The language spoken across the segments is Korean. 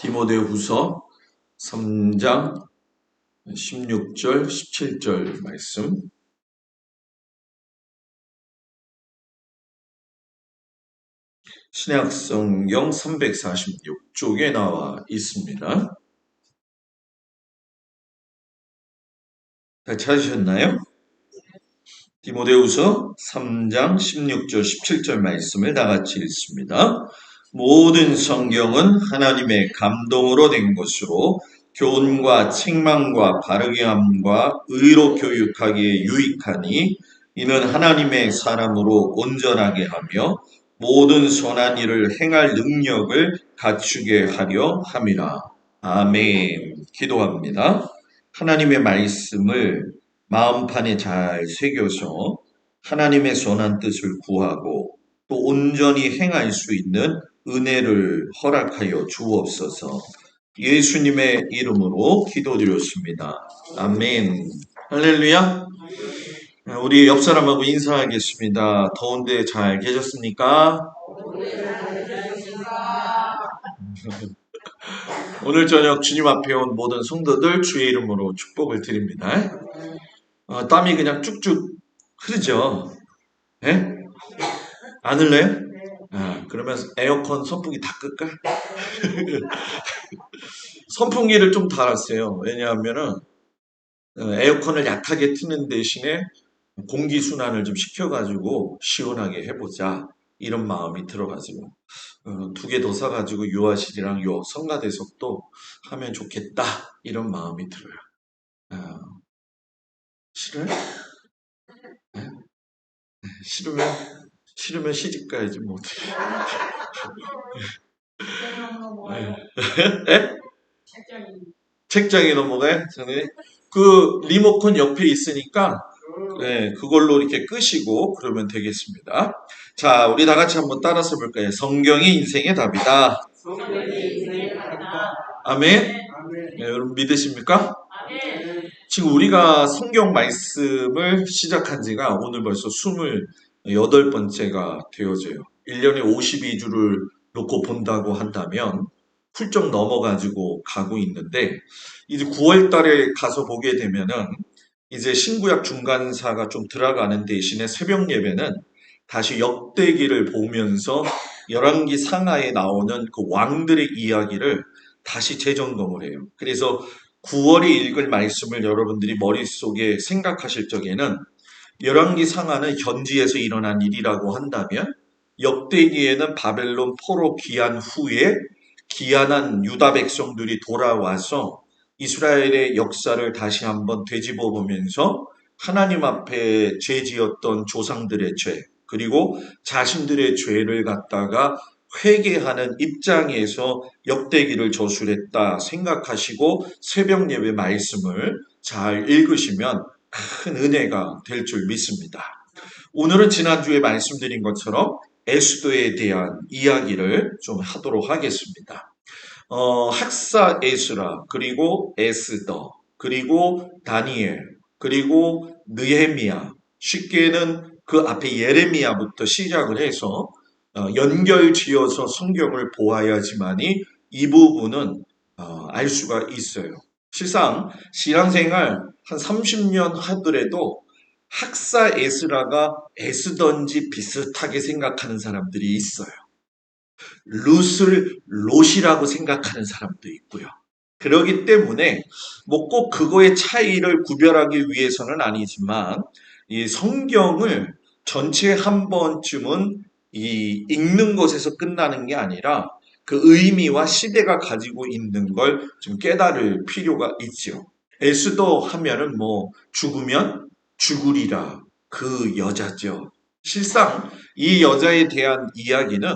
디모데후서 3장 16절, 17절 말씀. 신약성경 346쪽에 나와 있습니다. 다 찾으셨나요? 디모데후서 3장 16절, 17절 말씀을 다 같이 읽습니다. 모든 성경은 하나님의 감동으로 된 것으로 교훈과 책망과 바르게 함과 의로 교육하기에 유익하니 이는 하나님의 사람으로 온전하게 하며 모든 선한 일을 행할 능력을 갖추게 하려 함이라. 아멘. 기도합니다. 하나님의 말씀을 마음판에 잘 새겨서 하나님의 선한 뜻을 구하고 또 온전히 행할 수 있는 은혜를 허락하여 주옵소서. 예수님의 이름으로 기도드렸습니다. 아멘. 할렐루야. 우리 옆 사람하고 인사하겠습니다. 더운데 잘 계셨습니까? 오늘 저녁 주님 앞에 온 모든 성도들 주의 이름으로 축복을 드립니다. 땀이 그냥 쭉쭉 흐르죠. 예? 안 흘러요? 그러면 에어컨 선풍기 다 끌까? 선풍기를 좀 달았어요. 왜냐하면은 에어컨을 약하게 트는 대신에 공기순환을 좀 시켜가지고 시원하게 해보자. 이런 마음이 들어가지고 2개 더 사가지고 유아실이랑 요 성가대석도 하면 좋겠다. 이런 마음이 들어요. 싫어요? 네? 싫으면 시집 가야지 뭐 어떻게. 네? 책장에 넘어가요? 저는 그 리모컨 옆에 있으니까 네, 그걸로 이렇게 끄시고 그러면 되겠습니다. 자, 우리 다 같이 한번 따라서 볼까요? 성경이 인생의 답이다. 아멘. 네, 여러분 믿으십니까? 지금 우리가 성경 말씀을 시작한 지가 오늘 벌써 28번째가 되어져요. 1년에 52주를 놓고 본다고 한다면 훌쩍 넘어가지고 가고 있는데 이제 9월 달에 가서 보게 되면은 이제 신구약 중간사가 좀 들어가는 대신에 새벽 예배는 다시 역대기를 보면서 열왕기 상하에 나오는 그 왕들의 이야기를 다시 재점검을 해요. 그래서 9월에 읽을 말씀을 여러분들이 머릿속에 생각하실 적에는 열왕기 상하는 현지에서 일어난 일이라고 한다면 역대기에는 바벨론 포로 귀환 후에 귀환한 유다 백성들이 돌아와서 이스라엘의 역사를 다시 한번 되짚어 보면서 하나님 앞에 죄 지었던 조상들의 죄, 그리고 자신들의 죄를 갖다가 회개하는 입장에서 역대기를 저술했다 생각하시고 새벽 예배 말씀을 잘 읽으시면 큰 은혜가 될 줄 믿습니다. 오늘은 지난주에 말씀드린 것처럼 에스더에 대한 이야기를 좀 하도록 하겠습니다. 학사 에스라, 그리고 에스더, 그리고 다니엘, 그리고 느헤미야, 쉽게는 그 앞에 예레미야부터 시작을 해서 연결 지어서 성경을 보아야지만이 이 부분은 알 수가 있어요. 실상 신앙생활 한 30년 하더라도 학사 에스라가 에스더인지 비슷하게 생각하는 사람들이 있어요. 룻을 롯이라고 생각하는 사람도 있고요. 그렇기 때문에 뭐 꼭 그거의 차이를 구별하기 위해서는 아니지만 이 성경을 전체 한 번쯤은 이 읽는 것에서 끝나는 게 아니라 그 의미와 시대가 가지고 있는 걸 좀 깨달을 필요가 있죠. 에스더 하면은 뭐 죽으면 죽으리라 그 여자죠. 실상 이 여자에 대한 이야기는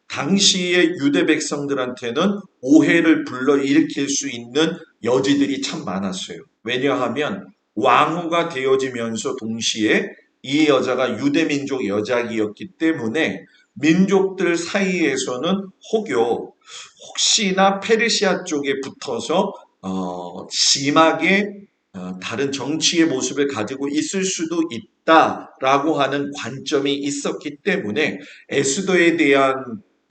당시의 유대 백성들한테는 오해를 불러일으킬 수 있는 여지들이 참 많았어요. 왜냐하면 왕후가 되어지면서 동시에 이 여자가 유대민족 여자이었기 때문에 민족들 사이에서는 혹시나 페르시아 쪽에 붙어서 심하게 다른 정치의 모습을 가지고 있을 수도 있다라고 하는 관점이 있었기 때문에 에스더에 대한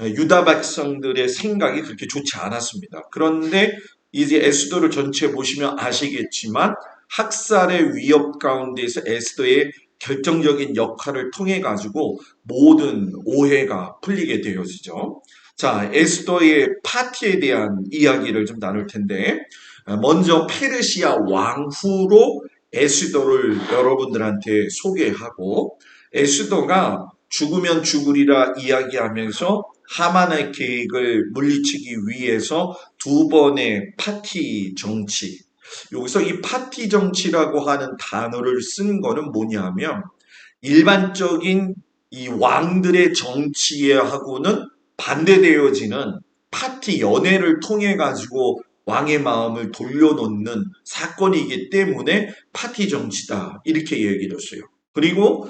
유다 백성들의 생각이 그렇게 좋지 않았습니다. 그런데 이제 에스더를 전체 보시면 아시겠지만 학살의 위협 가운데서 에스더의 결정적인 역할을 통해 가지고 모든 오해가 풀리게 되어지죠. 자, 에스더의 파티에 대한 이야기를 좀 나눌 텐데 먼저 페르시아 왕후로 에스더를 여러분들한테 소개하고 에스더가 죽으면 죽으리라 이야기하면서 하만의 계획을 물리치기 위해서 두 번의 파티 정치. 여기서 이 파티 정치라고 하는 단어를 쓴 거는 뭐냐면 일반적인 이 왕들의 정치하고는 반대되어지는 파티 연애를 통해 가지고 왕의 마음을 돌려놓는 사건이기 때문에 파티 정치다 이렇게 얘기를 했어요. 그리고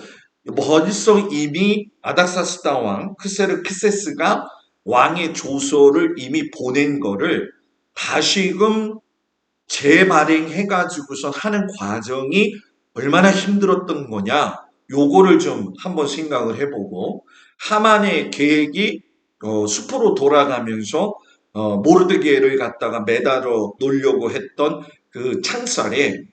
벌써 이미 아닥사스다 왕 크세르크세스가 왕의 조서를 이미 보낸 거를 다시금 재발행해가지고서 하는 과정이 얼마나 힘들었던 거냐 요거를 좀 한번 생각을 해보고 하만의 계획이 숲으로 돌아가면서 모르드게를 갖다가 매달아 놓으려고 했던 그 창살에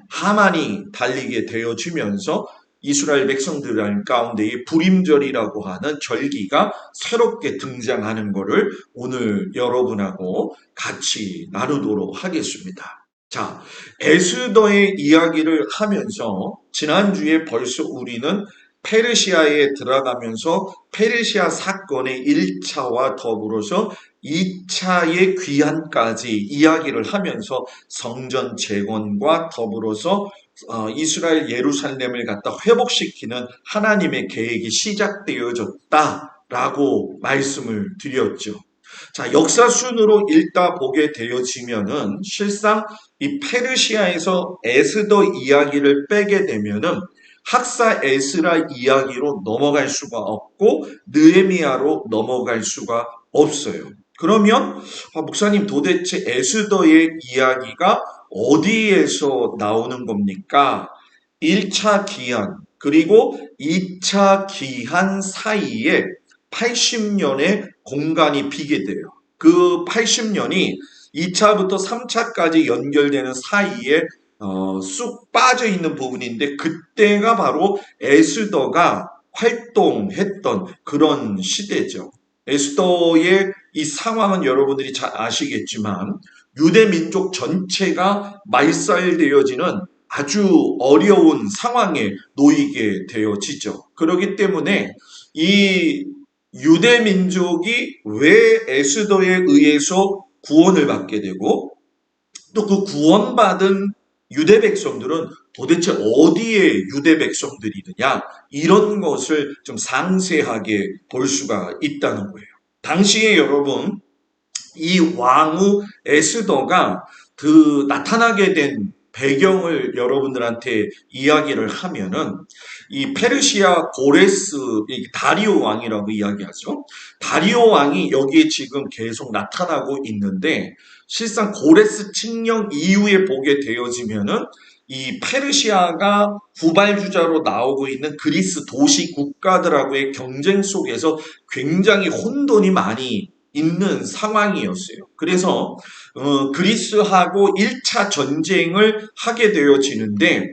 하만이 달리게 되어지면서 이스라엘 백성들 가운데에 불임절이라고 하는 절기가 새롭게 등장하는 것을 오늘 여러분하고 같이 나누도록 하겠습니다. 자, 에스더의 이야기를 하면서 지난주에 벌써 우리는 페르시아에 들어가면서 페르시아 사건의 1차와 더불어서 2차의 귀환까지 이야기를 하면서 성전 재건과 더불어서 이스라엘 예루살렘을 갖다 회복시키는 하나님의 계획이 시작되어졌다라고 말씀을 드렸죠. 자, 역사순으로 읽다 보게 되어지면은 실상 이 페르시아에서 에스더 이야기를 빼게 되면은 학사 에스라 이야기로 넘어갈 수가 없고 느헤미야로 넘어갈 수가 없어요. 그러면 목사님 도대체 에스더의 이야기가 어디에서 나오는 겁니까? 1차 기한 그리고 2차 기한 사이에 80년의 공간이 비게 돼요. 그 80년이 2차부터 3차까지 연결되는 사이에 쑥 빠져 있는 부분인데 그때가 바로 에스더가 활동했던 그런 시대죠. 에스더의 이 상황은 여러분들이 잘 아시겠지만 유대 민족 전체가 말살되어지는 아주 어려운 상황에 놓이게 되어지죠. 그렇기 때문에 이 유대 민족이 왜 에스더에 의해서 구원을 받게 되고 또 그 구원받은 유대 백성들은 도대체 어디에 유대 백성들이느냐 이런 것을 좀 상세하게 볼 수가 있다는 거예요. 당시에 여러분 이 왕후 에스더가 그 나타나게 된 배경을 여러분들한테 이야기를 하면은 이 페르시아 고레스 다리오 왕이라고 이야기하죠. 다리오 왕이 여기에 지금 계속 나타나고 있는데 실상 고레스 칙령 이후에 보게 되어지면은 이 페르시아가 후발주자로 나오고 있는 그리스 도시 국가들하고의 경쟁 속에서 굉장히 혼돈이 많이 있는 상황이었어요. 그래서 그리스하고 1차 전쟁을 하게 되어지는데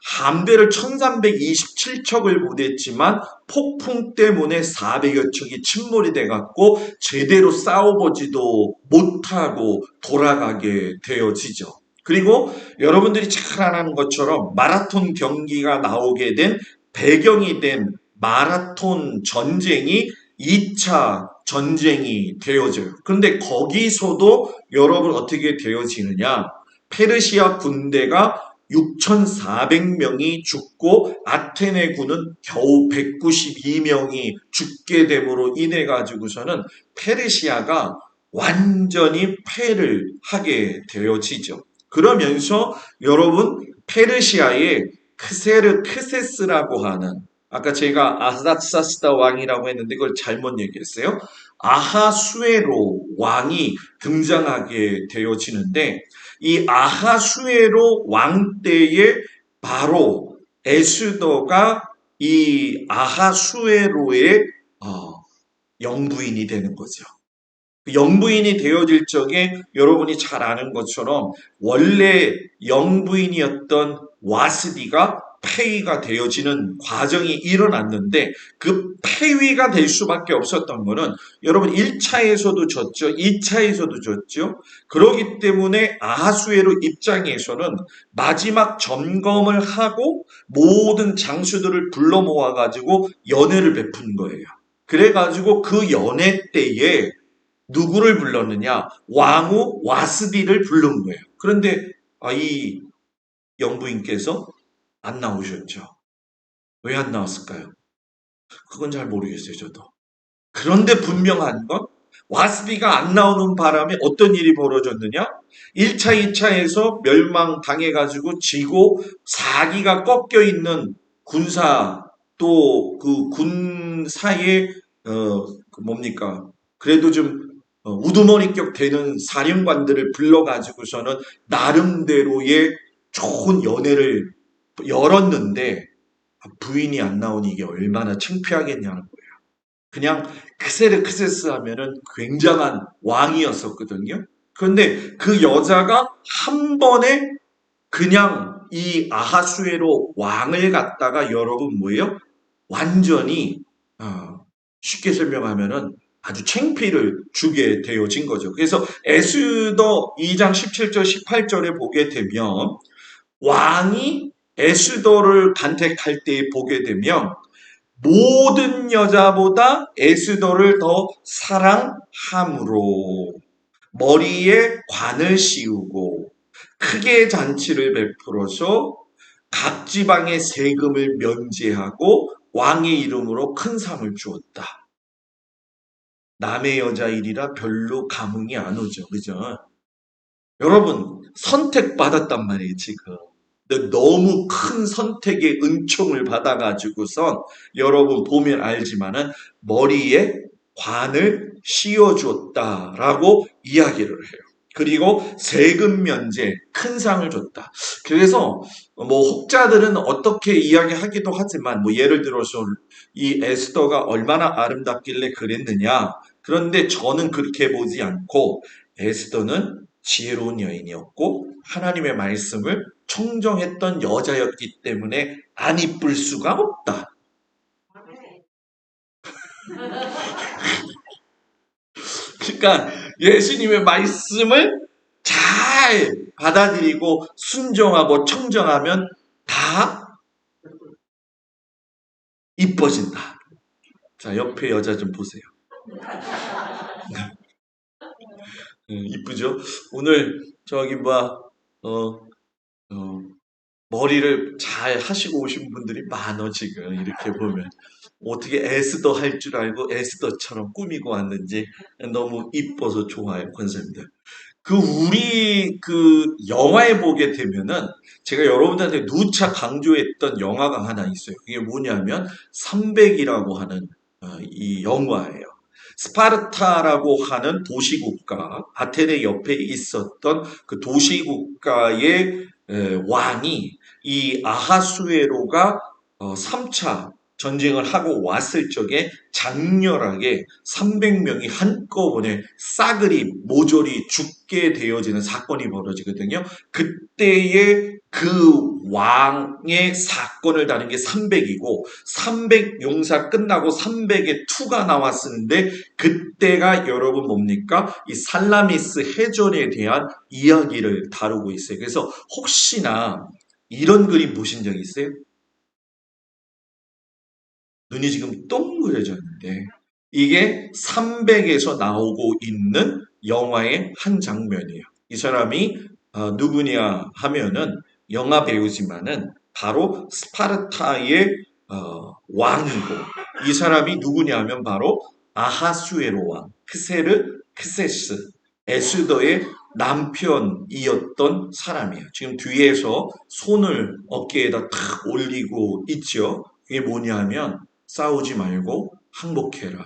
함대를 1327척을 보냈지만 폭풍 때문에 400여 척이 침몰이 돼갖고 제대로 싸워보지도 못하고 돌아가게 되어지죠. 그리고 여러분들이 잘 아는 것처럼 마라톤 경기가 나오게 된 배경이 된 마라톤 전쟁이 2차 전쟁이 되어져요. 그런데 거기서도 여러분 어떻게 되어지느냐? 페르시아 군대가 6,400명이 죽고 아테네 군은 겨우 192명이 죽게 됨으로 인해 가지고서는 페르시아가 완전히 패를 하게 되어지죠. 그러면서 여러분 페르시아의 크세르크세스라고 하는 아까 제가 아닥사스다 왕이라고 했는데 그걸 잘못 얘기했어요. 아하수에로 왕이 등장하게 되어지는데 이 아하수에로 왕 때에 바로 에스더가 이 아하수에로의 영부인이 되는 거죠. 영부인이 되어질 적에 여러분이 잘 아는 것처럼 원래 영부인이었던 와스디가 폐위가 되어지는 과정이 일어났는데 그 폐위가 될 수밖에 없었던 거는 여러분 1차에서도 졌죠. 2차에서도 졌죠. 그렇기 때문에 아하수에로 입장에서는 마지막 점검을 하고 모든 장수들을 불러 모아가지고 연회를 베푼 거예요. 그래가지고 그 연회 때에 누구를 불렀느냐? 왕후 와스디를 부른 거예요. 그런데 이 영부인께서 안 나오셨죠. 왜 안 나왔을까요? 그건 잘 모르겠어요, 저도. 그런데 분명한 건 와스디가 안 나오는 바람에 어떤 일이 벌어졌느냐? 1차, 2차에서 멸망당해가지고 지고 사기가 꺾여 있는 군사 또 그 군사의 뭡니까? 그래도 좀 우두머리격 되는 사령관들을 불러가지고서는 나름대로의 좋은 연애를 열었는데 부인이 안 나오니 이게 얼마나 창피하겠냐는 거예요. 그냥 크세르크세스 하면은 굉장한 왕이었었거든요. 그런데 그 여자가 한 번에 그냥 이 아하수에로 왕을 갖다가 여러분 뭐예요? 완전히 쉽게 설명하면은 아주 창피를 주게 되어진 거죠. 그래서 에스더 2장 17절 18절에 보게 되면 왕이 에스더를 간택할 때 보게 되면 모든 여자보다 에스더를 더 사랑함으로 머리에 관을 씌우고 크게 잔치를 베풀어서 각 지방의 세금을 면제하고 왕의 이름으로 큰 상을 주었다. 남의 여자 일이라 별로 감흥이 안 오죠. 그죠? 여러분, 선택받았단 말이에요, 지금. 근데 너무 큰 선택의 은총을 받아가지고선 여러분 보면 알지만은 머리에 관을 씌워줬다라고 이야기를 해요. 그리고 세금 면제, 큰 상을 줬다. 그래서 뭐 혹자들은 어떻게 이야기하기도 하지만 뭐 예를 들어서 이 에스더가 얼마나 아름답길래 그랬느냐. 그런데 저는 그렇게 보지 않고 에스더는 지혜로운 여인이었고 하나님의 말씀을 청정했던 여자였기 때문에 안 이쁠 수가 없다. 그러니까 예수님의 말씀을 잘 받아들이고 순종하고 청정하면 다 이뻐진다. 자, 옆에 여자 좀 보세요. 이쁘죠? 오늘 저기 머리를 잘 하시고 오신 분들이 많어 지금 이렇게 보면 어떻게 에스더 할 줄 알고 에스더처럼 꾸미고 왔는지 너무 이뻐서 좋아요 권사님들. 우리 영화에 보게 되면은 제가 여러분들한테 누차 강조했던 영화가 하나 있어요. 그게 뭐냐면 300이라고 하는 이 영화예요. 스파르타라고 하는 도시국가, 아테네 옆에 있었던 그 도시국가의 왕이 이 아하수에로가 3차 전쟁을 하고 왔을 적에 장렬하게 300명이 한꺼번에 싸그리 모조리 죽게 되어지는 사건이 벌어지거든요. 그때의 그 왕의 사건을 다룬 게 300이고 300 용사 끝나고 300의 투가 나왔었는데 그때가 여러분 뭡니까? 이 살라미스 해전에 대한 이야기를 다루고 있어요. 그래서 혹시나 이런 그림 보신 적 있어요? 눈이 지금 동그래졌는데 이게 300에서 나오고 있는 영화의 한 장면이에요. 이 사람이 누구냐 하면은 영화 배우지만은 바로 스파르타의 왕이고 이 사람이 누구냐 하면 바로 아하수에로 왕 크세르 크세스 에스더의 남편이었던 사람이에요. 지금 뒤에서 손을 어깨에다 탁 올리고 있죠. 이게 뭐냐 하면 싸우지 말고 항복해라.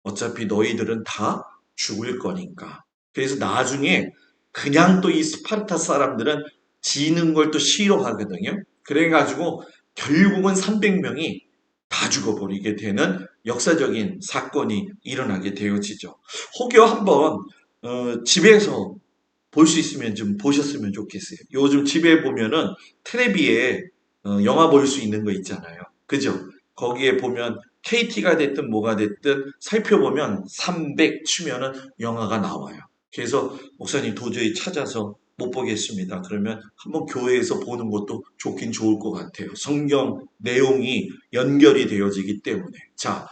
어차피 너희들은 다 죽을 거니까. 그래서 나중에 그냥 또 이 스파르타 사람들은 지는 걸 또 싫어하거든요. 그래가지고 결국은 300명이 다 다 죽어버리게 되는 역사적인 사건이 일어나게 되어지죠. 혹여 한번 집에서 볼 수 있으면 좀 보셨으면 좋겠어요. 요즘 집에 보면은 텔레비에 영화 볼 수 있는 거 있잖아요. 그죠? 거기에 보면 KT가 됐든 뭐가 됐든 살펴보면 300 치면은 영화가 나와요. 그래서 목사님 도저히 찾아서 못 보겠습니다. 그러면 한번 교회에서 보는 것도 좋긴 좋을 것 같아요. 성경 내용이 연결이 되어지기 때문에. 자,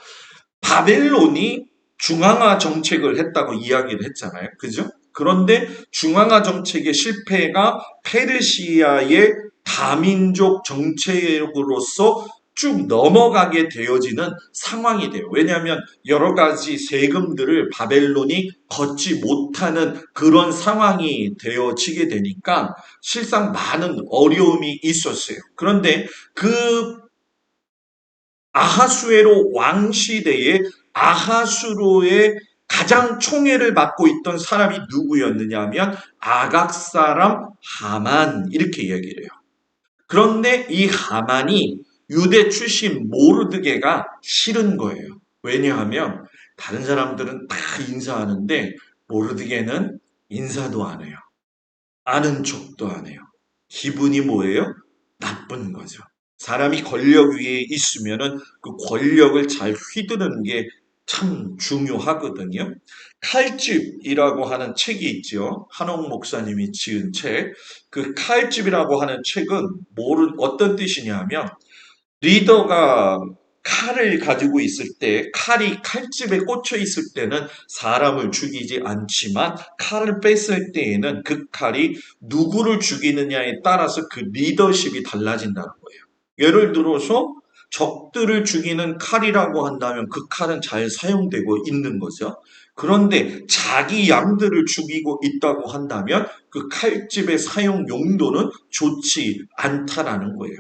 바벨론이 중앙화 정책을 했다고 이야기를 했잖아요. 그죠? 그런데 중앙화 정책의 실패가 페르시아의 다민족 정책으로서 쭉 넘어가게 되어지는 상황이 돼요. 왜냐하면 여러 가지 세금들을 바벨론이 걷지 못하는 그런 상황이 되어지게 되니까 실상 많은 어려움이 있었어요. 그런데 그 아하수에로 왕 시대에 아하수로의 가장 총애를 맡고 있던 사람이 누구였느냐 하면 아각 사람 하만 이렇게 이야기를 해요. 그런데 이 하만이 유대 출신 모르드게가 싫은 거예요. 왜냐하면 다른 사람들은 다 인사하는데 모르드게는 인사도 안 해요. 아는 척도 안 해요. 기분이 뭐예요? 나쁜 거죠. 사람이 권력 위에 있으면은 그 권력을 잘 휘두르는 게 참 중요하거든요. 칼집이라고 하는 책이 있죠. 한옥 목사님이 지은 책. 그 칼집이라고 하는 책은 어떤 뜻이냐면 리더가 칼을 가지고 있을 때 칼이 칼집에 꽂혀 있을 때는 사람을 죽이지 않지만 칼을 뺐을 때에는 그 칼이 누구를 죽이느냐에 따라서 그 리더십이 달라진다는 거예요. 예를 들어서 적들을 죽이는 칼이라고 한다면 그 칼은 잘 사용되고 있는 거죠. 그런데 자기 양들을 죽이고 있다고 한다면 그 칼집의 사용 용도는 좋지 않다라는 거예요.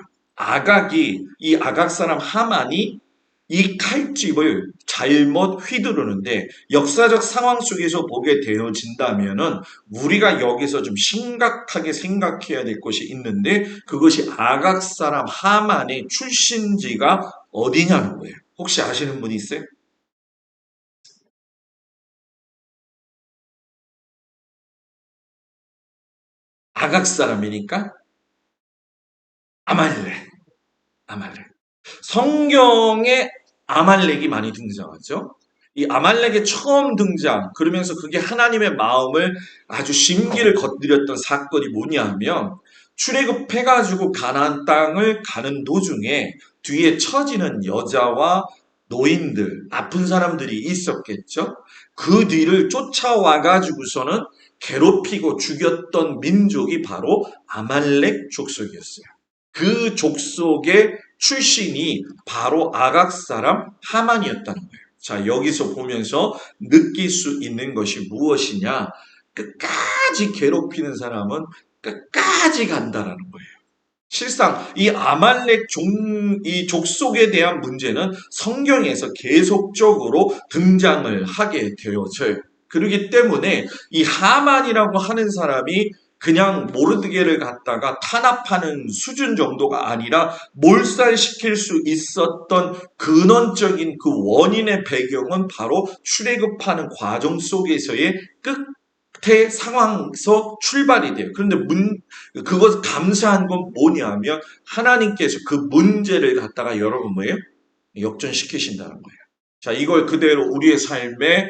이 아각 사람 하만이 이 칼집을 잘못 휘두르는데 역사적 상황 속에서 보게 되어진다면은 우리가 여기서 좀 심각하게 생각해야 될 것이 있는데 그것이 아각 사람 하만의 출신지가 어디냐는 거예요. 혹시 아시는 분 있어요? 아각 사람이니까 아말렉, 아말렉. 성경에 아말렉이 많이 등장하죠. 이 아말렉의 처음 등장, 그러면서 그게 하나님의 마음을 아주 심기를 건드렸던 사건이 뭐냐 하면 출애굽해가지고 가나안 땅을 가는 도중에 뒤에 처지는 여자와 노인들, 아픈 사람들이 있었겠죠. 그 뒤를 쫓아와가지고서는 괴롭히고 죽였던 민족이 바로 아말렉 족속이었어요. 그 족속의 출신이 바로 아각 사람 하만이었다는 거예요. 자, 여기서 보면서 느낄 수 있는 것이 무엇이냐? 끝까지 괴롭히는 사람은 끝까지 간다라는 거예요. 실상 이 아말렉 이 족속에 대한 문제는 성경에서 계속적으로 등장을 하게 되어져요. 그렇기 때문에 이 하만이라고 하는 사람이 그냥 모르드게를 갖다가 탄압하는 수준 정도가 아니라 몰살시킬 수 있었던 근원적인 그 원인의 배경은 바로 출애굽하는 과정 속에서의 끝의 상황에서 출발이 돼요. 그런데 그것 감사한 건 뭐냐면 하나님께서 그 문제를 갖다가 여러분 뭐예요? 역전시키신다는 거예요. 자, 이걸 그대로 우리의 삶에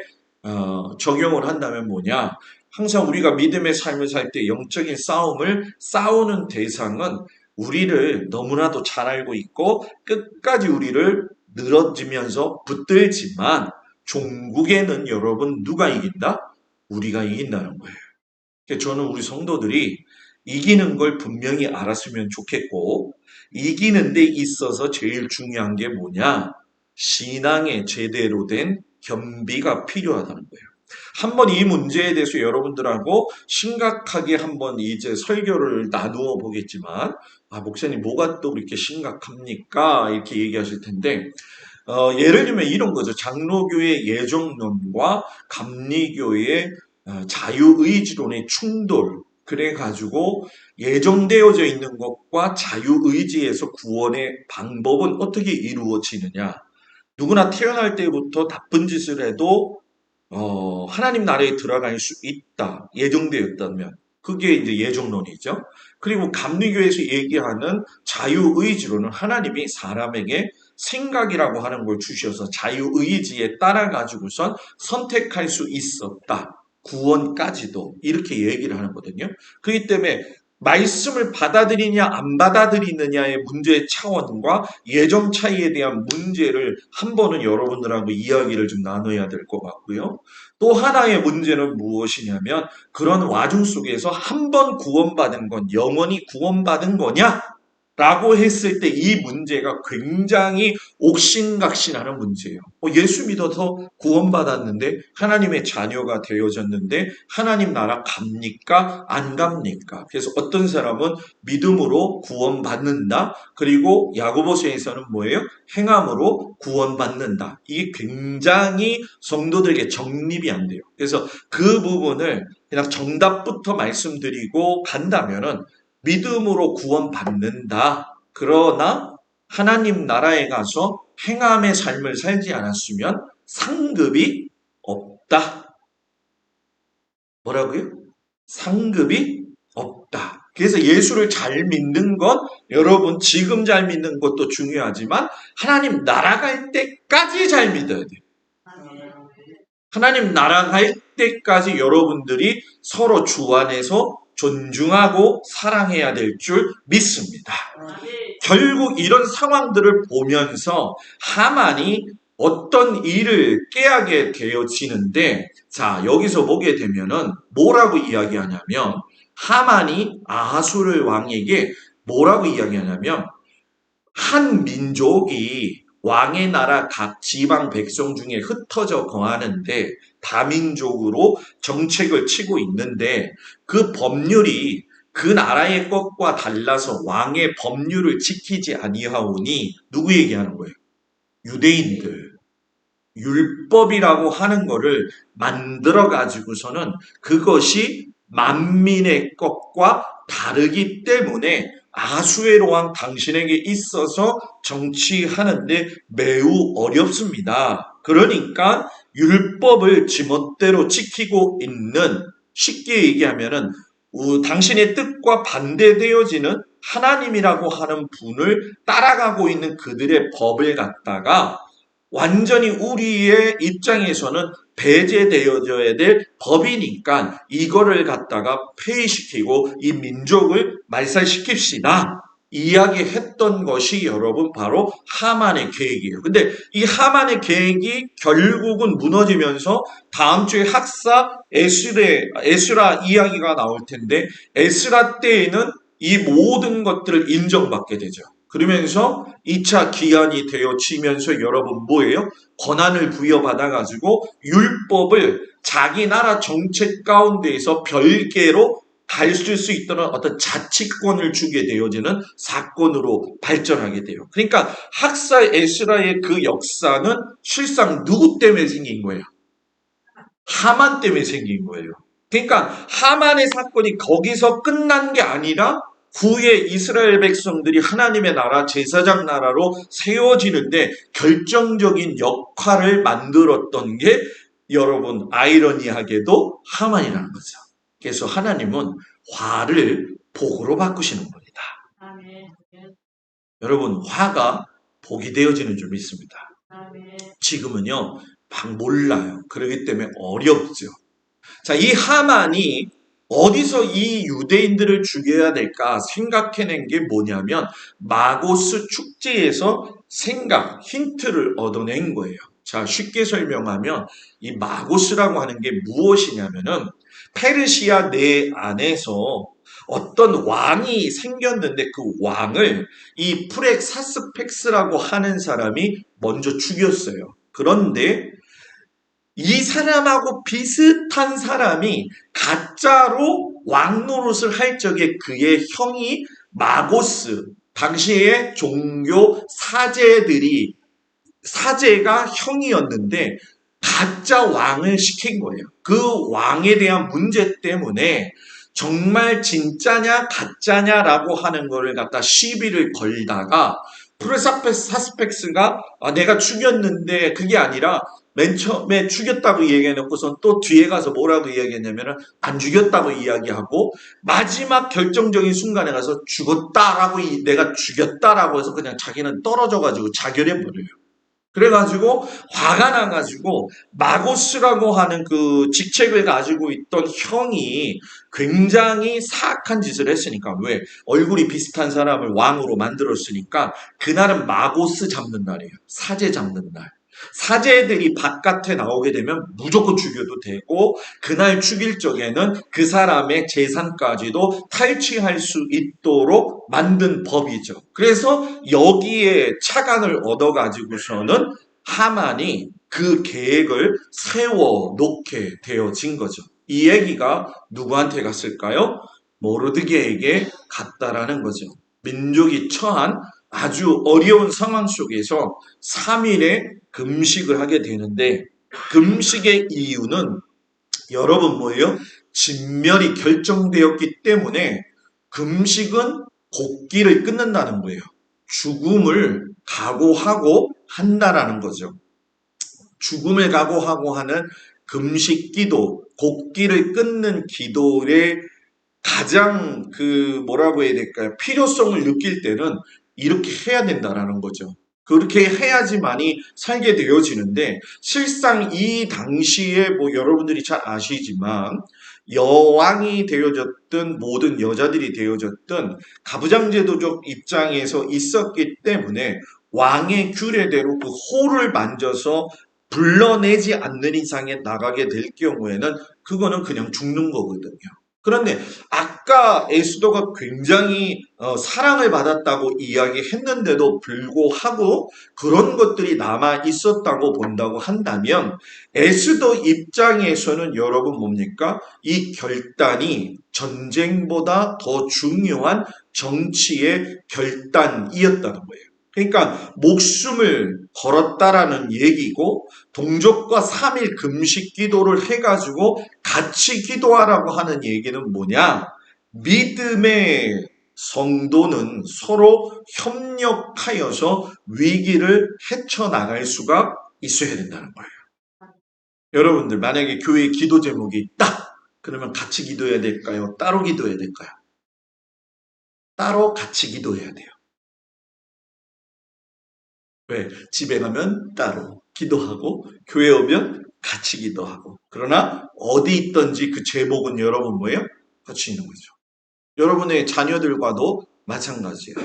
적용을 한다면 뭐냐? 항상 우리가 믿음의 삶을 살 때 영적인 싸움을 싸우는 대상은 우리를 너무나도 잘 알고 있고 끝까지 우리를 늘어지면서 붙들지만 종국에는 여러분 누가 이긴다? 우리가 이긴다는 거예요. 그래서 저는 우리 성도들이 이기는 걸 분명히 알았으면 좋겠고 이기는 데 있어서 제일 중요한 게 뭐냐? 신앙의 제대로 된 겸비가 필요하다는 거예요. 한번 이 문제에 대해서 여러분들하고 심각하게 한번 이제 설교를 나누어 보겠지만, 목사님 뭐가 또 그렇게 심각합니까? 이렇게 얘기하실 텐데, 예를 들면 이런 거죠. 장로교의 예정론과 감리교의 자유의지론의 충돌. 그래가지고 예정되어져 있는 것과 자유의지에서 구원의 방법은 어떻게 이루어지느냐. 누구나 태어날 때부터 나쁜 짓을 해도 하나님 나라에 들어갈 수 있다. 예정되었다면. 그게 이제 예정론이죠. 그리고 감리교에서 얘기하는 자유의지로는 하나님이 사람에게 생각이라고 하는 걸 주셔서 자유의지에 따라 가지고선 선택할 수 있었다. 구원까지도 이렇게 얘기를 하는 거거든요. 그렇기 때문에 말씀을 받아들이냐 안 받아들이느냐의 문제의 차원과 예정 차이에 대한 문제를 한 번은 여러분들하고 이야기를 좀 나눠야 될 것 같고요. 또 하나의 문제는 무엇이냐면 그런 와중 속에서 한 번 구원받은 건 영원히 구원받은 거냐? 라고 했을 때 이 문제가 굉장히 옥신각신하는 문제예요. 예수 믿어서 구원받았는데 하나님의 자녀가 되어졌는데 하나님 나라 갑니까? 안 갑니까? 그래서 어떤 사람은 믿음으로 구원받는다. 그리고 야고보서에서는 뭐예요? 행함으로 구원받는다. 이게 굉장히 성도들에게 정립이 안 돼요. 그래서 그 부분을 그냥 정답부터 말씀드리고 간다면은 믿음으로 구원받는다. 그러나 하나님 나라에 가서 행함의 삶을 살지 않았으면 상급이 없다. 뭐라고요? 상급이 없다. 그래서 예수를 잘 믿는 것, 여러분 지금 잘 믿는 것도 중요하지만 하나님 나라 갈 때까지 잘 믿어야 돼요. 하나님 나라 갈 때까지 여러분들이 서로 주 안에서 존중하고 사랑해야 될 줄 믿습니다. 결국 이런 상황들을 보면서 하만이 어떤 일을 깨하게 되어지는데, 자, 여기서 보게 되면은 뭐라고 이야기하냐면, 하만이 아하수르 왕에게 뭐라고 이야기하냐면, 한 민족이 왕의 나라 각 지방 백성 중에 흩어져 거하는데 다민족으로 정책을 치고 있는데 그 법률이 그 나라의 것과 달라서 왕의 법률을 지키지 아니하오니 누구 얘기하는 거예요? 유대인들. 율법이라고 하는 거를 만들어 가지고서는 그것이 만민의 것과 다르기 때문에 아수에로 왕 당신에게 있어서 정치하는데 매우 어렵습니다. 그러니까 율법을 지멋대로 지키고 있는, 쉽게 얘기하면은 당신의 뜻과 반대되어지는 하나님이라고 하는 분을 따라가고 있는 그들의 법을 갖다가 완전히 우리의 입장에서는 배제되어져야 될 법이니까 이거를 갖다가 폐위시키고 이 민족을 말살시킵시다. 이야기했던 것이 여러분 바로 하만의 계획이에요. 근데 이 하만의 계획이 결국은 무너지면서 다음 주에 학사 에스라 이야기가 나올 텐데 에스라 때에는 이 모든 것들을 인정받게 되죠. 그러면서 2차 기한이 되어지면서 여러분 뭐예요? 권한을 부여받아가지고 율법을 자기 나라 정책 가운데에서 별개로 갈 수 있도록 어떤 자치권을 주게 되어지는 사건으로 발전하게 돼요. 그러니까 학사 에스라의 그 역사는 실상 누구 때문에 생긴 거예요? 하만 때문에 생긴 거예요. 그러니까 하만의 사건이 거기서 끝난 게 아니라 후에 이스라엘 백성들이 하나님의 나라, 제사장 나라로 세워지는데 결정적인 역할을 만들었던 게 여러분 아이러니하게도 하만이라는 거죠. 그래서 하나님은 화를 복으로 바꾸시는 겁니다. 여러분 화가 복이 되어지는 줄 믿습니다. 지금은요 막 몰라요. 그렇기 때문에 어렵죠. 자, 이 하만이 어디서 이 유대인들을 죽여야 될까 생각해낸 게 뭐냐면 마고스 축제에서 힌트를 얻어낸 거예요. 자, 쉽게 설명하면 이 마고스라고 하는 게 무엇이냐면은 페르시아 내 안에서 어떤 왕이 생겼는데 그 왕을 이 프렉사스펙스라고 하는 사람이 먼저 죽였어요. 그런데 이 사람하고 비슷한 사람이 가짜로 왕 노릇을 할 적에 그의 형이 마고스, 당시의 종교 사제가 형이었는데 가짜 왕을 시킨 거예요. 그 왕에 대한 문제 때문에 정말 진짜냐 가짜냐라고 하는 거를 갖다 시비를 걸다가 프레사스펙스가 내가 죽였는데 그게 아니라 맨 처음에 죽였다고 얘기해놓고선 또 뒤에 가서 뭐라고 이야기했냐면은 안 죽였다고 이야기하고 마지막 결정적인 순간에 가서 죽었다라고 내가 죽였다라고 해서 그냥 자기는 떨어져가지고 자결해버려요. 그래가지고 화가 나가지고 마고스라고 하는 그 직책을 가지고 있던 형이 굉장히 사악한 짓을 했으니까 왜 얼굴이 비슷한 사람을 왕으로 만들었으니까 그날은 마고스 잡는 날이에요. 사제 잡는 날. 사제들이 바깥에 나오게 되면 무조건 죽여도 되고 그날 죽일 적에는 그 사람의 재산까지도 탈취할 수 있도록 만든 법이죠. 그래서 여기에 착안을 얻어가지고서는 하만이 그 계획을 세워놓게 되어진 거죠. 이 얘기가 누구한테 갔을까요? 모르드게에게 갔다라는 거죠. 민족이 처한 아주 어려운 상황 속에서 3일의 금식을 하게 되는데 금식의 이유는 여러분 뭐예요? 진멸이 결정되었기 때문에 금식은 곡기를 끊는다는 거예요. 죽음을 각오하고 한다라는 거죠. 죽음을 각오하고 하는 금식 기도, 곡기를 끊는 기도의 가장 뭐라고 해야 될까요? 필요성을 느낄 때는 이렇게 해야 된다라는 거죠. 그렇게 해야지만이 살게 되어지는데 실상 이 당시에 뭐 여러분들이 잘 아시지만 여왕이 되어졌든 모든 여자들이 되어졌든 가부장제도적 입장에서 있었기 때문에 왕의 규례대로 그 호를 만져서 불러내지 않는 이상에 나가게 될 경우에는 그거는 그냥 죽는 거거든요. 그런데 아까 에스더가 굉장히 사랑을 받았다고 이야기했는데도 불구하고 그런 것들이 남아 있었다고 본다고 한다면 에스더 입장에서는 여러분 뭡니까? 이 결단이 전쟁보다 더 중요한 정치의 결단이었다는 거예요. 그러니까 목숨을 걸었다라는 얘기고 동족과 3일 금식 기도를 해가지고 같이 기도하라고 하는 얘기는 뭐냐? 믿음의 성도는 서로 협력하여서 위기를 헤쳐나갈 수가 있어야 된다는 거예요. 여러분들 만약에 교회에 기도 제목이 있다. 그러면 같이 기도해야 될까요? 따로 기도해야 될까요? 따로 같이 기도해야 돼요. 왜? 집에 가면 따로 기도하고 교회 오면 같이 기도하고 그러나 어디 있든지 그 제목은 여러분 뭐예요? 같이 있는 거죠. 여러분의 자녀들과도 마찬가지예요.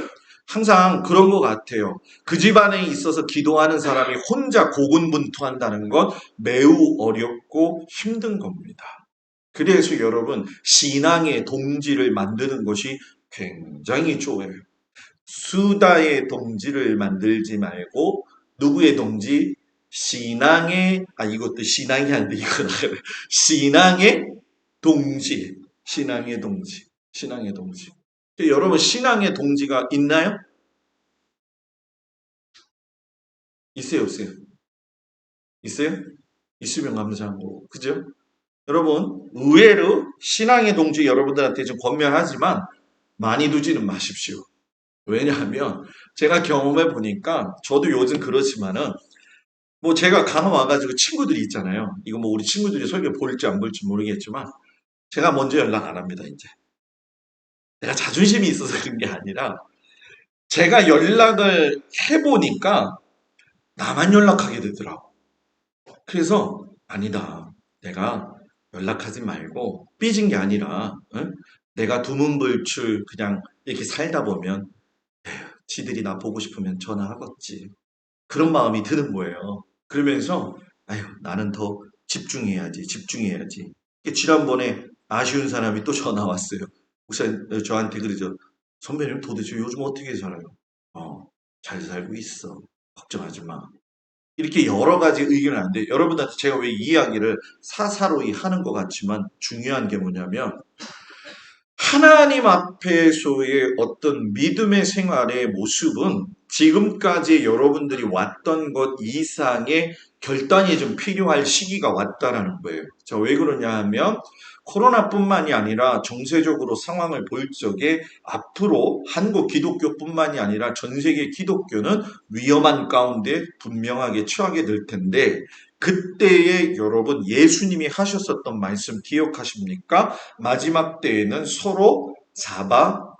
항상 그런 것 같아요. 그 집안에 있어서 기도하는 사람이 혼자 고군분투한다는 건 매우 어렵고 힘든 겁니다. 그래서 여러분 신앙의 동지를 만드는 것이 굉장히 좋아요. 수다의 동지를 만들지 말고 누구의 동지? 신앙의 이것도 신앙이 아닌데 이건 신앙의 동지, 신앙의 동지, 신앙의 동지. 여러분 신앙의 동지가 있나요? 있어요, 없어요? 있어요? 있으면 감사하고, 그죠? 여러분 의외로 신앙의 동지 여러분들한테 좀 권면하지만 많이 두지는 마십시오. 왜냐하면 제가 경험해 보니까 저도 요즘 그렇지만은 뭐 제가 간혹 와가지고 친구들이 있잖아요. 이거 뭐 우리 친구들이 설교 볼지 안 볼지 모르겠지만 제가 먼저 연락 안 합니다, 이제. 내가 자존심이 있어서 그런 게 아니라 제가 연락을 해보니까 나만 연락하게 되더라고. 그래서 아니다. 내가 연락하지 말고 삐진 게 아니라 응? 내가 두문불출 그냥 이렇게 살다 보면 에휴, 지들이 나 보고 싶으면 전화하겠지. 그런 마음이 드는 거예요. 그러면서 아유 나는 더 집중해야지 집중해야지. 지난번에 아쉬운 사람이 또 전화 왔어요. 목사님 저한테 그러죠. 선배님 도대체 요즘 어떻게 살아요? 잘 살고 있어. 걱정하지 마. 이렇게 여러 가지 의견을 하는데 여러분한테 제가 왜 이 이야기를 사사로이 하는 것 같지만 중요한 게 뭐냐면 하나님 앞에서의 어떤 믿음의 생활의 모습은 지금까지 여러분들이 왔던 것 이상의 결단이 좀 필요할 시기가 왔다라는 거예요. 자, 왜 그러냐 하면 코로나뿐만이 아니라 정세적으로 상황을 볼 적에 앞으로 한국 기독교뿐만이 아니라 전 세계 기독교는 위험한 가운데 분명하게 처하게 될 텐데 그때에 여러분 예수님이 하셨었던 말씀 기억하십니까? 마지막 때에는 서로 잡아다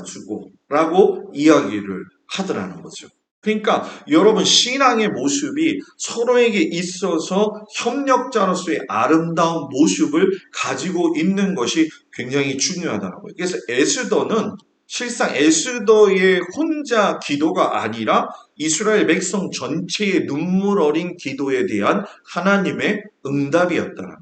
주고 라고 이야기를 하더라는 거죠. 그러니까 여러분 신앙의 모습이 서로에게 있어서 협력자로서의 아름다운 모습을 가지고 있는 것이 굉장히 중요하다는 거예요. 그래서 에스더는 실상 에스더의 혼자 기도가 아니라 이스라엘 백성 전체의 눈물 어린 기도에 대한 하나님의 응답이었다는 거예요.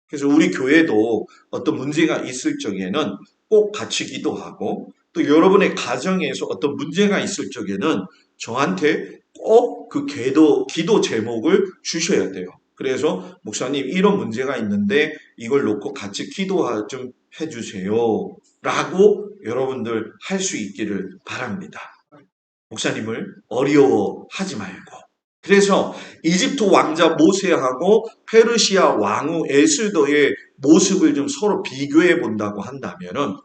그래서 우리 교회도 어떤 문제가 있을 적에는 꼭 같이 기도하고 또 여러분의 가정에서 어떤 문제가 있을 적에는 저한테 꼭 그 기도 제목을 주셔야 돼요. 그래서 목사님 이런 문제가 있는데 이걸 놓고 같이 기도 좀 해주세요. 라고 여러분들 할 수 있기를 바랍니다. 목사님을 어려워하지 말고. 그래서 이집트 왕자 모세하고 페르시아 왕후 에스더의 모습을 좀 서로 비교해 본다고 한다면은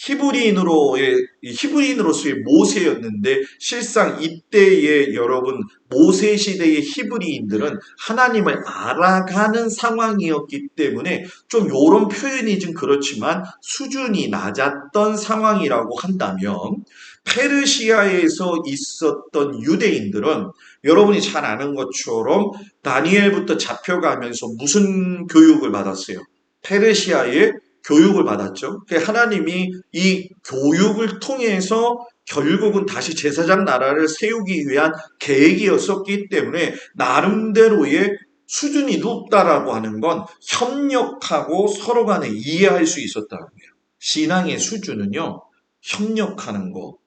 히브리인으로서의 모세였는데 실상 이때의 여러분 모세 시대의 히브리인들은 하나님을 알아가는 상황이었기 때문에 좀 이런 표현이 좀 그렇지만 수준이 낮았던 상황이라고 한다면 페르시아에서 있었던 유대인들은 여러분이 잘 아는 것처럼 다니엘부터 잡혀가면서 무슨 교육을 받았어요? 페르시아의 교육을 받았죠. 하나님이 이 교육을 통해서 결국은 다시 제사장 나라를 세우기 위한 계획이었었기 때문에 나름대로의 수준이 높다라고 하는 건 협력하고 서로 간에 이해할 수 있었다는 거예요. 신앙의 수준은요, 협력하는 거,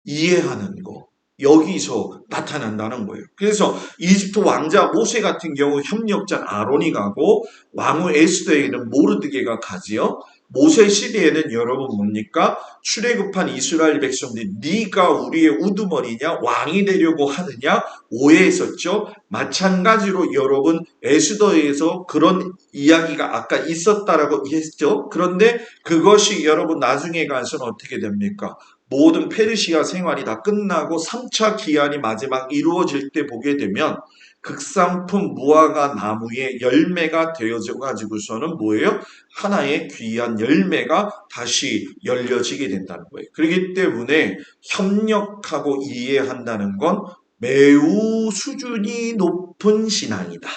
이해하는 거 여기서 나타난다는 거예요. 그래서 이집트 왕자 모세 같은 경우 협력자 아론이 가고 왕후 에스더에게는 모르드게가 가지요. 모세 시대에는 여러분 뭡니까? 출애굽한 이스라엘 백성들이 네가 우리의 우두머리냐 왕이 되려고 하느냐 오해했었죠. 마찬가지로 여러분 에스더에서 그런 이야기가 아까 있었다라고 했죠. 그런데 그것이 여러분 나중에 가서는 어떻게 됩니까? 모든 페르시아 생활이 다 끝나고 3차 기한이 마지막 이루어질 때 보게 되면 극상품 무화과 나무의 열매가 되어져 가지고서는 뭐예요? 하나의 귀한 열매가 다시 열려지게 된다는 거예요. 그렇기 때문에 협력하고 이해한다는 건 매우 수준이 높은 신앙이다.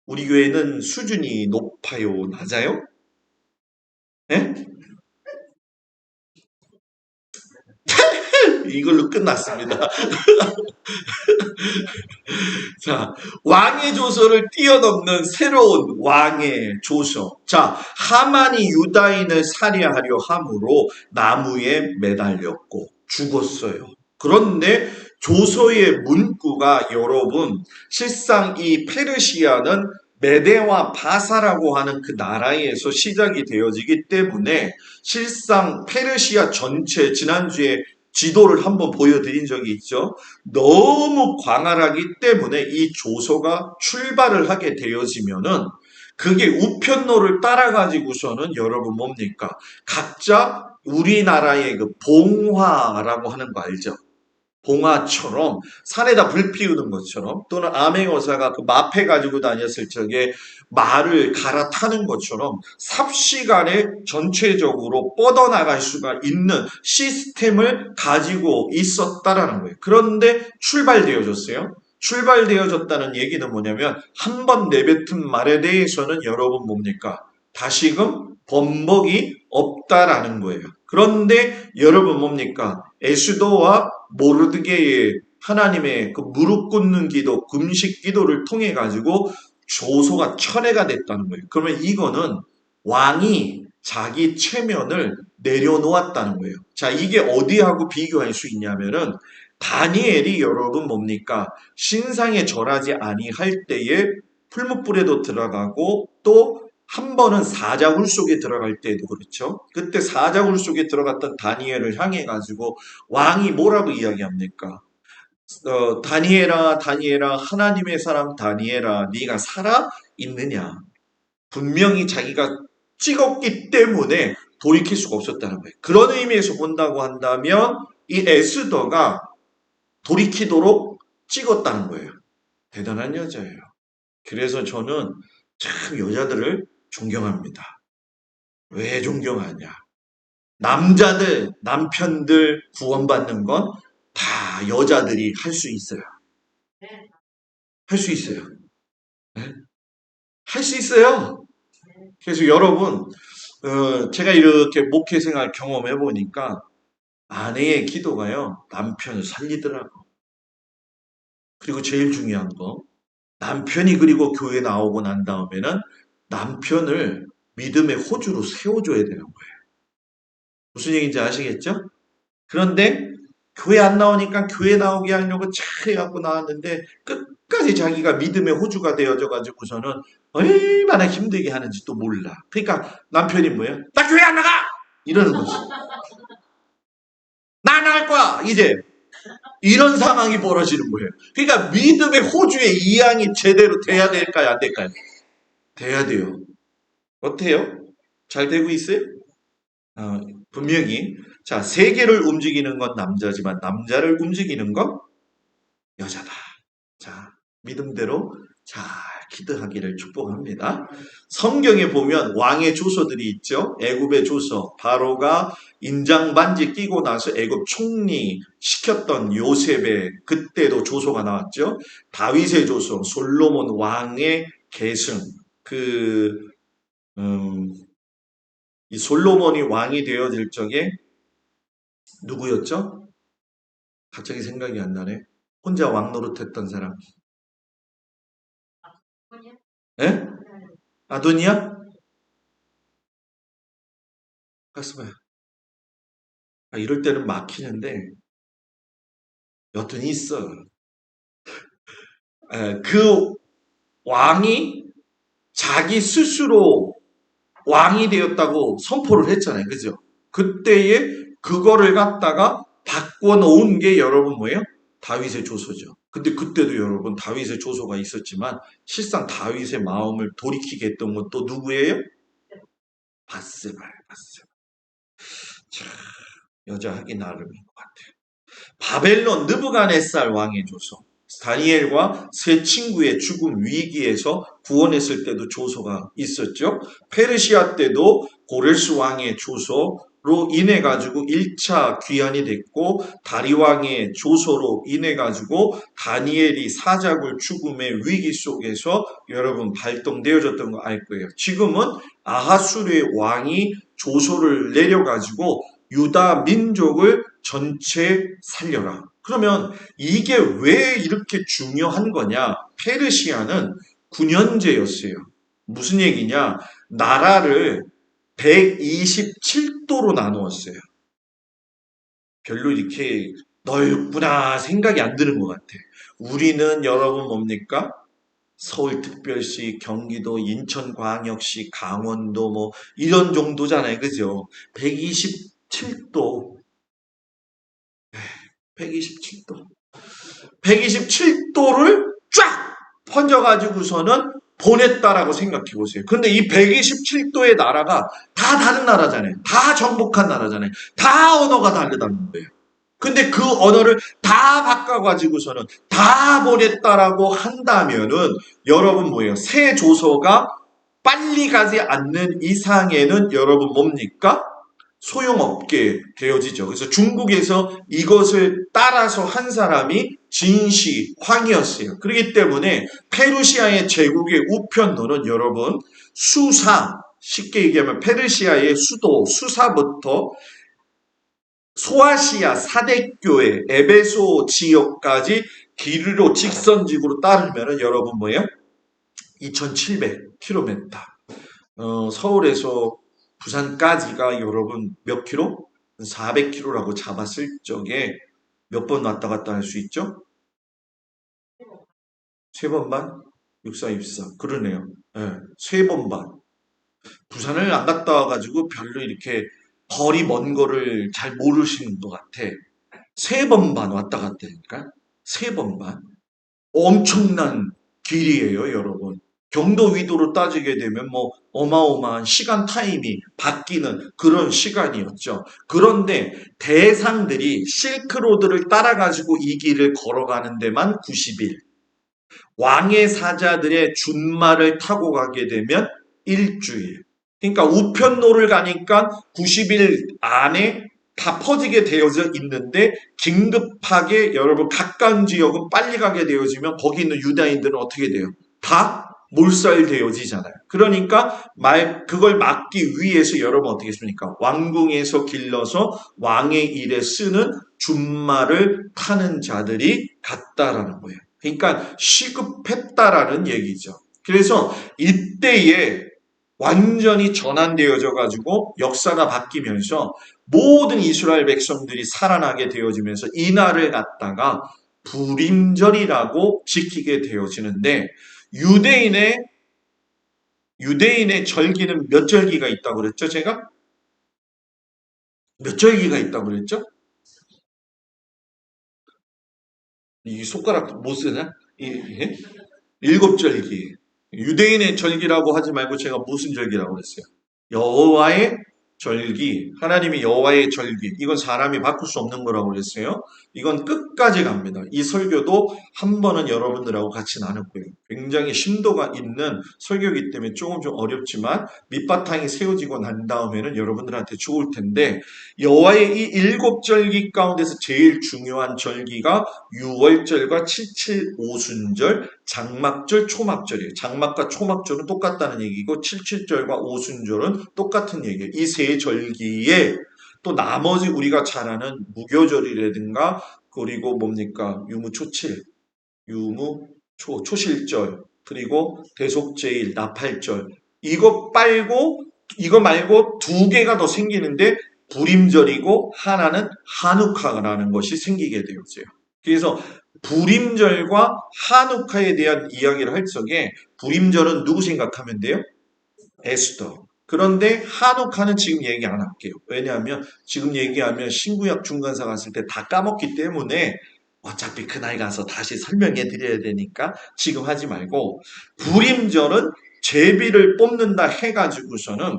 우리 교회는 수준이 높아요? 낮아요? 네? 이걸로 끝났습니다. 자, 왕의 조서를 뛰어넘는 새로운 왕의 조서. 자, 하만이 유다인을 살해하려 함으로 나무에 매달렸고 죽었어요. 그런데 조서의 문구가 여러분, 실상 이 페르시아는 메대와 바사라고 하는 그 나라에서 시작이 되어지기 때문에 실상 페르시아 전체 지난주에 지도를 한번 보여드린 적이 있죠. 너무 광활하기 때문에 이 조서가 출발을 하게 되어지면은 그게 우편로를 따라가지고서는 여러분 뭡니까? 각자 우리나라의 그 봉화라고 하는 거 알죠? 봉화처럼 산에다 불 피우는 것처럼 또는 암행어사가 그 마패 가지고 다녔을 적에 말을 갈아타는 것처럼 삽시간에 전체적으로 뻗어나갈 수가 있는 시스템을 가지고 있었다라는 거예요. 그런데 출발되어졌어요. 출발되어졌다는 얘기는 뭐냐면 한 번 내뱉은 말에 대해서는 여러분 뭡니까? 다시금 번복이 없다라는 거예요. 그런데 여러분 뭡니까? 에스더와 모르드게의 하나님의 그 무릎 꿇는 기도, 금식 기도를 통해 가지고 조소가 철회가 됐다는 거예요. 그러면 이거는 왕이 자기 체면을 내려놓았다는 거예요. 자, 이게 어디하고 비교할 수 있냐면은 다니엘이 여러분 뭡니까? 신상에 절하지 아니할 때에 풀무불에도 들어가고 또 한 번은 사자굴 속에 들어갈 때도 그렇죠. 그때 사자굴 속에 들어갔던 다니엘을 향해 가지고 왕이 뭐라고 이야기합니까? 다니엘아, 다니엘아, 하나님의 사람 다니엘아, 네가 살아 있느냐? 분명히 자기가 찍었기 때문에 돌이킬 수가 없었다는 거예요. 그런 의미에서 본다고 한다면 이 에스더가 돌이키도록 찍었다는 거예요. 대단한 여자예요. 그래서 저는 참 여자들을 존경합니다. 왜 존경하냐? 남자들, 남편들 구원받는 건 다 여자들이 할 수 있어요. 할 수 있어요. 네? 할 수 있어요. 그래서 여러분, 제가 이렇게 목회 생활 경험해 보니까 아내의 기도가요, 남편을 살리더라고. 그리고 제일 중요한 거, 남편이 그리고 교회 나오고 난 다음에는 남편을 믿음의 호주로 세워줘야 되는 거예요. 무슨 얘기인지 아시겠죠? 그런데 교회 안 나오니까 교회 나오게 하려고 잘해갖고 나왔는데 끝까지 자기가 믿음의 호주가 되어져 가지고서는 얼마나 힘들게 하는지 또 몰라. 그러니까 남편이 뭐예요? 나 교회 안 나가! 이러는 거지. 나 나갈 거야! 이제. 이런 상황이 벌어지는 거예요. 그러니까 믿음의 호주의 이양이 제대로 돼야 될까요? 안 될까요? 돼야 돼요. 어때요? 잘 되고 있어요? 어, 분명히 자, 세계를 움직이는 건 남자지만 남자를 움직이는 건 여자다. 자, 믿음대로 잘 기도하기를 축복합니다. 성경에 보면 왕의 조서들이 있죠. 애굽의 조서, 바로가 인장 반지 끼고 나서 애굽 총리 시켰던 요셉의 그때도 조서가 나왔죠. 다윗의 조서, 솔로몬 왕의 계승, 음, 이 솔로몬이 왕이 되어질 적에 누구였죠? 갑자기 생각이 안 나네. 혼자 왕 노릇했던 사람. 예? 아도니아? 가스바야. 이럴 때는 막히는데 여튼 있어. 그 왕이 자기 스스로 왕이 되었다고 선포를 했잖아요. 그죠? 그때에 그거를 갖다가 바꿔놓은 게 여러분 뭐예요? 다윗의 조서죠. 근데 그때도 여러분 다윗의 조서가 있었지만 실상 다윗의 마음을 돌이키게 했던 건 또 누구예요? 바스바예요. 바스바. 참 여자 하기 나름인 것 같아요. 바벨론 느부갓네살 왕의 조서. 다니엘과 세 친구의 죽음 위기에서 구원했을 때도 조서가 있었죠. 페르시아 때도 고레스 왕의 조서로 인해 가지고 1차 귀환이 됐고 다리 왕의 조서로 인해 가지고 다니엘이 사자굴 죽음의 위기 속에서 여러분 발동되어졌던 거 알 거예요. 지금은 아하수르의 왕이 조서를 내려 가지고 유다 민족을 전체 살려라. 그러면 이게 왜 이렇게 중요한 거냐? 페르시아는 9년제였어요. 무슨 얘기냐? 나라를 127도로 나누었어요. 별로 이렇게 넓구나 생각이 안 드는 것 같아. 우리는 여러분 뭡니까? 서울특별시, 경기도, 인천광역시, 강원도 뭐 이런 정도잖아요. 그죠? 127도. 127도. 127도를 쫙 번져가지고서는 보냈다라고 생각해 보세요. 근데 이 127도의 나라가 다 다른 나라잖아요. 다 정복한 나라잖아요. 다 언어가 다르다는 거예요. 근데 그 언어를 다 바꿔가지고서는 다 보냈다라고 한다면은 여러분 뭐예요? 새 조서가 빨리 가지 않는 이상에는 여러분 뭡니까? 소용없게 되어지죠. 그래서 중국에서 이것을 따라서 한 사람이 진시 황이었어요. 그렇기 때문에 페르시아의 제국의 우편로는 여러분 수사, 쉽게 얘기하면 페르시아의 수도 수사부터 소아시아 사대교회 에베소 지역까지 길로 직선직으로 따르면 여러분 뭐예요? 2700km. 서울에서 부산까지가 여러분 몇 킬로? 400km라고 잡았을 적에 몇 번 왔다 갔다 할 수 있죠? 3번 반? 64, 64. 그러네요. 네, 3번 반. 부산을 안 갔다 와가지고 별로 이렇게 거리 먼 거를 잘 모르시는 것 같아. 3번 반 왔다 갔다니까? 3번 반. 엄청난 길이에요, 여러분. 경도 위도로 따지게 되면 뭐 어마어마한 시간 타임이 바뀌는 그런 시간이었죠. 그런데 대상들이 실크로드를 따라가지고 이 길을 걸어가는 데만 90일, 왕의 사자들의 준말을 타고 가게 되면 일주일. 그러니까 우편로를 가니까 90일 안에 다 퍼지게 되어져 있는데 긴급하게 여러분 가까운 지역은 빨리 가게 되어지면 거기 있는 유다인들은 어떻게 돼요? 다 몰살되어지잖아요. 그러니까 그걸 막기 위해서 여러분 어떻게 했습니까? 왕궁에서 길러서 왕의 일에 쓰는 준말을 타는 자들이 갔다라는 거예요. 그러니까 시급했다라는 얘기죠. 그래서 이때에 완전히 전환되어져 가지고 역사가 바뀌면서 모든 이스라엘 백성들이 살아나게 되어지면서 이 날을 갖다가 불임절이라고 지키게 되어지는데 유대인의 유대인의 절기는 몇 절기가 있다고 그랬죠? 제가 몇 절기가 있다고 그랬죠? 이 손가락 못 쓰나? 예? 일곱 절기. 유대인의 절기라고 하지 말고 제가 무슨 절기라고 그랬어요? 여호와의 절기, 하나님이 여호와의 절기, 이건 사람이 바꿀 수 없는 거라고 그랬어요. 이건 끝까지 갑니다. 이 설교도 한 번은 여러분들하고 같이 나눌 거예요. 굉장히 심도가 있는 설교이기 때문에 조금 좀 어렵지만 밑바탕이 세워지고 난 다음에는 여러분들한테 좋을 텐데 여호와의 이 일곱 절기 가운데서 제일 중요한 절기가 유월절과 칠칠오순절, 장막절, 초막절이에요. 장막과 초막절은 똑같다는 얘기고 칠칠절과 오순절은 똑같은 얘기예요. 이 세 절기에 또 나머지 우리가 잘 아는 무교절이라든가 그리고 뭡니까? 유무초칠, 초실절, 그리고 대속제일, 나팔절 이거 말고 두 개가 더 생기는데 불임절이고 하나는 한우카라는 것이 생기게 되었어요. 그래서 불임절과 한우카에 대한 이야기를 할 적에 불임절은 누구 생각하면 돼요? 에스더. 그런데 한우카는 지금 얘기 안 할게요. 왜냐하면 지금 얘기하면 신구약 중간사 갔을 때 다 까먹기 때문에 어차피 그날 가서 다시 설명해 드려야 되니까 지금 하지 말고 불임절은 제비를 뽑는다 해가지고서는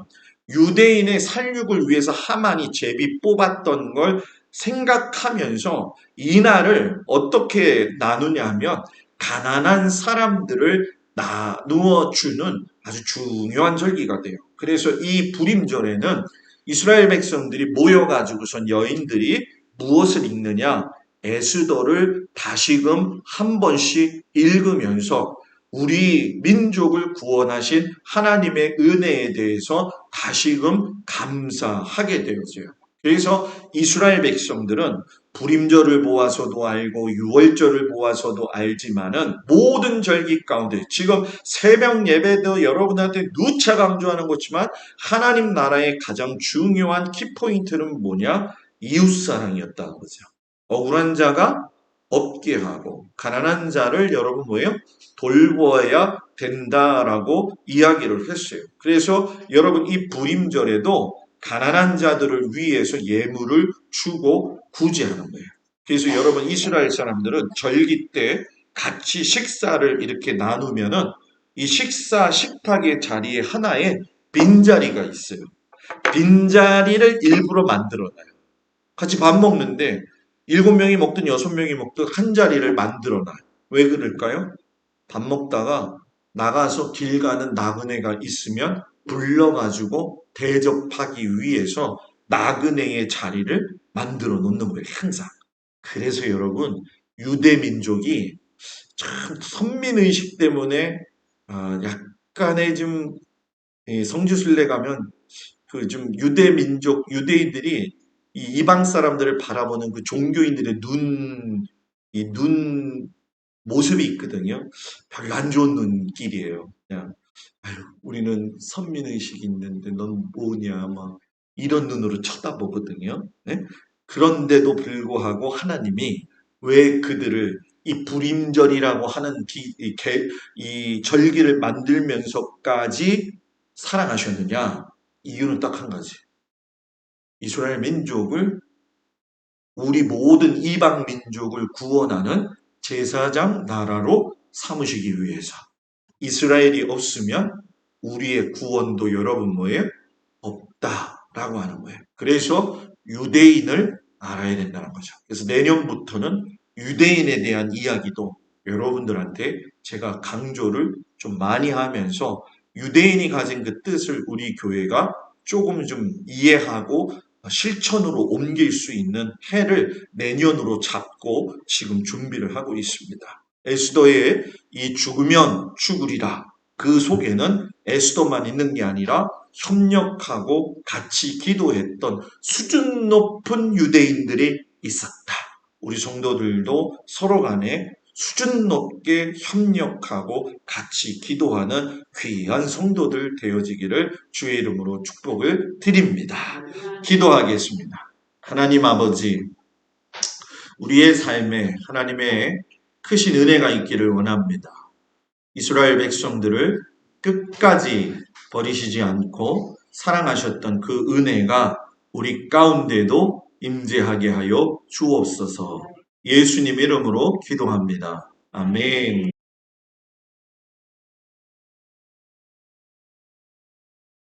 유대인의 살육을 위해서 하만이 제비 뽑았던 걸 생각하면서 이날을 어떻게 나누냐 하면 가난한 사람들을 나누어 주는 아주 중요한 절기가 돼요. 그래서 이 불임절에는 이스라엘 백성들이 모여가지고선 여인들이 무엇을 읽느냐? 에스더를 다시금 한 번씩 읽으면서 우리 민족을 구원하신 하나님의 은혜에 대해서 다시금 감사하게 되어져요. 그래서 이스라엘 백성들은 불임절을 보아서도 알고 유월절을 보아서도 알지만은 모든 절기 가운데 지금 새벽 예배도 여러분한테 누차 강조하는 거지만 하나님 나라의 가장 중요한 키포인트는 뭐냐? 이웃사랑이었다는 거죠. 억울한 자가 없게 하고 가난한 자를 여러분 뭐예요? 돌보아야 된다라고 이야기를 했어요. 그래서 여러분 이 불임절에도 가난한 자들을 위해서 예물을 주고 구제하는 거예요. 그래서 여러분 이스라엘 사람들은 절기 때 같이 식사를 이렇게 나누면은 이 식사 식탁의 자리에 하나에 빈자리가 있어요. 빈자리를 일부러 만들어놔요. 같이 밥 먹는데 7명이 먹든 6명이 먹든 한 자리를 만들어놔요. 왜 그럴까요? 밥 먹다가 나가서 길 가는 나그네가 있으면 불러가지고 대접하기 위해서 나그네의 자리를 만들어 놓는 거예요. 항상. 그래서 여러분 유대 민족이 참 선민의식 때문에 약간의 좀 성지순례 가면 그 좀 유대 민족 유대인들이 이 이방 사람들을 바라보는 그 종교인들의 눈 모습이 있거든요. 별로 안 좋은 눈길이에요. 그냥 아유, 우리는 선민의식이 있는데 넌 뭐냐 막 이런 눈으로 쳐다보거든요. 네? 그런데도 불구하고 하나님이 왜 그들을 이 불임절이라고 하는 이 절기를 만들면서까지 사랑하셨느냐? 이유는 딱 한 가지. 이스라엘 민족을 우리 모든 이방 민족을 구원하는 제사장 나라로 삼으시기 위해서. 이스라엘이 없으면 우리의 구원도 여러분 뭐예요? 없다라고 하는 거예요. 그래서 유대인을 알아야 된다는 거죠. 그래서 내년부터는 유대인에 대한 이야기도 여러분들한테 제가 강조를 좀 많이 하면서 유대인이 가진 그 뜻을 우리 교회가 조금 좀 이해하고 실천으로 옮길 수 있는 해를 내년으로 잡고 지금 준비를 하고 있습니다. 에스더의 이 죽으면 죽으리라. 그 속에는 에스더만 있는 게 아니라 협력하고 같이 기도했던 수준 높은 유대인들이 있었다. 우리 성도들도 서로 간에 수준 높게 협력하고 같이 기도하는 귀한 성도들 되어지기를 주의 이름으로 축복을 드립니다. 기도하겠습니다. 하나님 아버지, 우리의 삶에 하나님의 크신 은혜가 있기를 원합니다. 이스라엘 백성들을 끝까지 버리시지 않고 사랑하셨던 그 은혜가 우리 가운데도 임재하게 하여 주옵소서. 예수님 이름으로 기도합니다. 아멘.